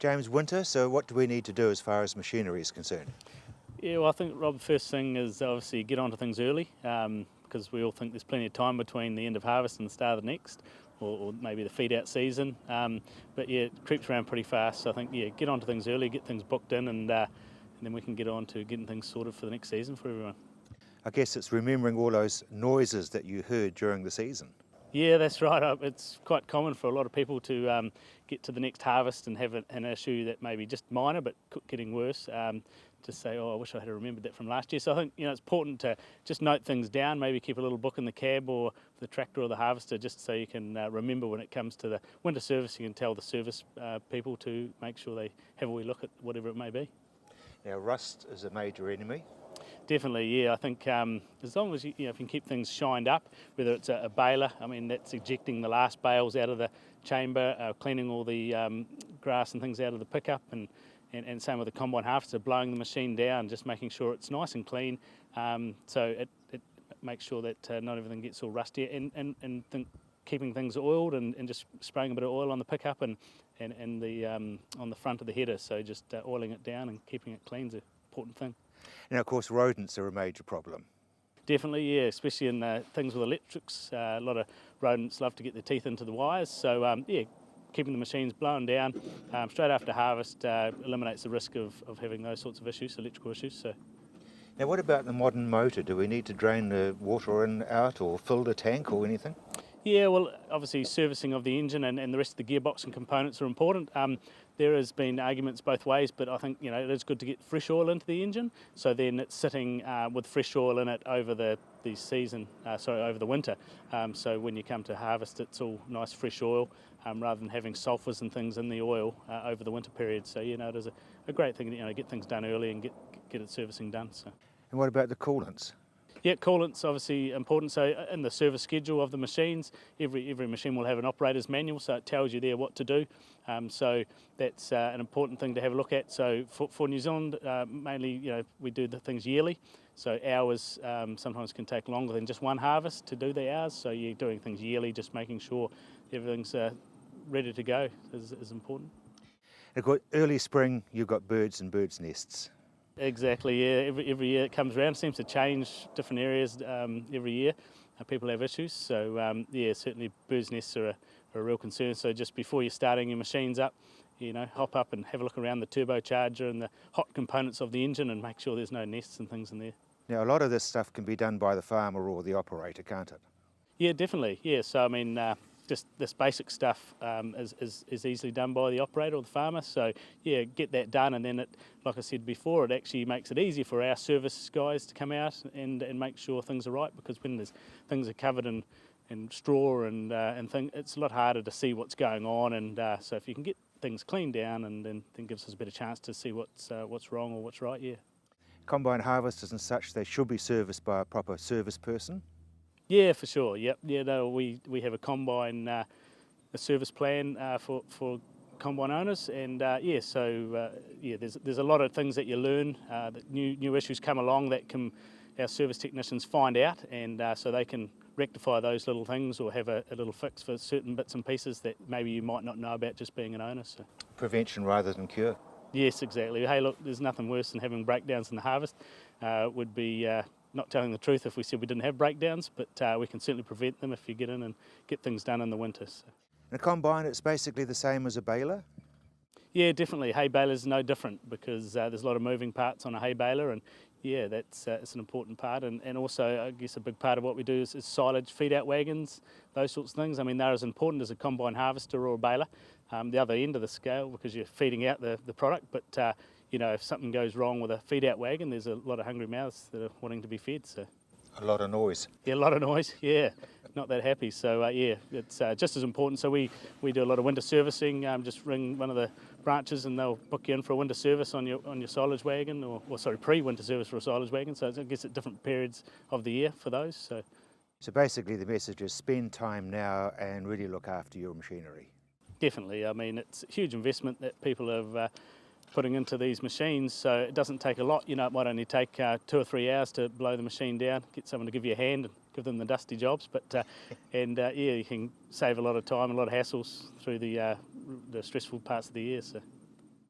James, winter, so what do we need to do as far as machinery is concerned? Yeah, well, I think, Rob, the first thing is obviously get onto things early, because we all think there's plenty of time between the end of harvest and the start of the next, or maybe the feed-out season. But yeah, it creeps around pretty fast. So I think, yeah, get onto things early, get things booked in, and then we can get on to getting things sorted for the next season for everyone. I guess it's remembering all those noises that you heard during the season. Yeah, that's right. It's quite common for a lot of people to get to the next harvest and have an issue that may be just minor but getting worse. To say, oh, I wish I had remembered that from last year. So I think it's important to just note things down, maybe keep a little book in the cab or the tractor or the harvester, just so you can remember when it comes to the winter servicing and tell the service people to make sure they have a wee look at whatever it may be. Now, rust is a major enemy. Definitely, yeah. I think as long as if you can keep things shined up, whether it's a baler, I mean that's ejecting the last bales out of the chamber, cleaning all the grass and things out of the pickup, and same with the combine harvester, blowing the machine down, just making sure it's nice and clean, so it makes sure that not everything gets all rusty, and keeping things oiled and just spraying a bit of oil on the pickup and the on the front of the header, so just oiling it down and keeping it clean is an important thing. Now, of course, rodents are a major problem. Definitely, yeah, especially in things with electrics. A lot of rodents love to get their teeth into the wires, so yeah, keeping the machines blown down straight after harvest eliminates the risk of having those sorts of issues, electrical issues. So. Now, what about the modern motor? Do we need to drain the water in, out, or fill the tank or anything? Yeah, well, obviously servicing of the engine and the rest of the gearbox and components are important. There has been arguments both ways, but I think it is good to get fresh oil into the engine, so then it's sitting with fresh oil in it over the winter. So when you come to harvest, it's all nice fresh oil, rather than having sulphurs and things in the oil over the winter period. So it is a great thing to get things done early and get its servicing done. So. And what about the coolants? Yeah, coolant's obviously important. So in the service schedule of the machines, every machine will have an operator's manual, so it tells you there what to do. So that's an important thing to have a look at. So for New Zealand, mainly, we do the things yearly. So hours sometimes can take longer than just one harvest to do the hours. So you're doing things yearly, just making sure everything's ready to go is important. And of course, early spring, you've got birds and birds' nests. Exactly, yeah. Every year it comes around, seems to change different areas every year. People have issues, so yeah, certainly birds' nests are a real concern. So just before you're starting your machines up, hop up and have a look around the turbocharger and the hot components of the engine and make sure there's no nests and things in there. Now, a lot of this stuff can be done by the farmer or the operator, can't it? Yeah, definitely, yeah. So I mean, just this basic stuff is easily done by the operator or the farmer. So yeah, get that done, and then like I said before, it actually makes it easy for our service guys to come out and make sure things are right, because when things are covered in straw and it's a lot harder to see what's going on, and so if you can get things cleaned down, and then gives us a better chance to see what's wrong or what's right. Yeah. Combine harvesters and such, they should be serviced by a proper service person. Yeah, for sure. Yep. Yeah. No, we have a combine a service plan for combine owners, and yeah. So yeah, there's a lot of things that you learn. That new issues come along that our service technicians find out, and so they can rectify those little things or have a little fix for certain bits and pieces that maybe you might not know about just being an owner. So. Prevention rather than cure. Yes, exactly. Hey, look, there's nothing worse than having breakdowns in the harvest. Would be not telling the truth if we said we didn't have breakdowns, but we can certainly prevent them if you get in and get things done in the winter. So. In a combine, it's basically the same as a baler? Yeah, definitely. Hay baler's no different, because there's a lot of moving parts on a hay baler, and yeah, it's an important part. And also, I guess a big part of what we do is silage, feed-out wagons, those sorts of things. I mean, they're as important as a combine harvester or a baler. The other end of the scale, because you're feeding out the product, but if something goes wrong with a feed-out wagon, there's a lot of hungry mouths that are wanting to be fed. So. A lot of noise. Yeah, a lot of noise, yeah. Not that happy. So yeah, it's just as important. So we do a lot of winter servicing. Just ring one of the branches and they'll book you in for a winter service on your silage wagon, or sorry, pre-winter service for a silage wagon. So I guess at different periods of the year for those. So basically the message is spend time now and really look after your machinery. Definitely. I mean, it's a huge investment that people have putting into these machines, so it doesn't take a lot. It might only take 2 or 3 hours to blow the machine down, get someone to give you a hand and give them the dusty jobs, but yeah, you can save a lot of time, a lot of hassles through the stressful parts of the year. So.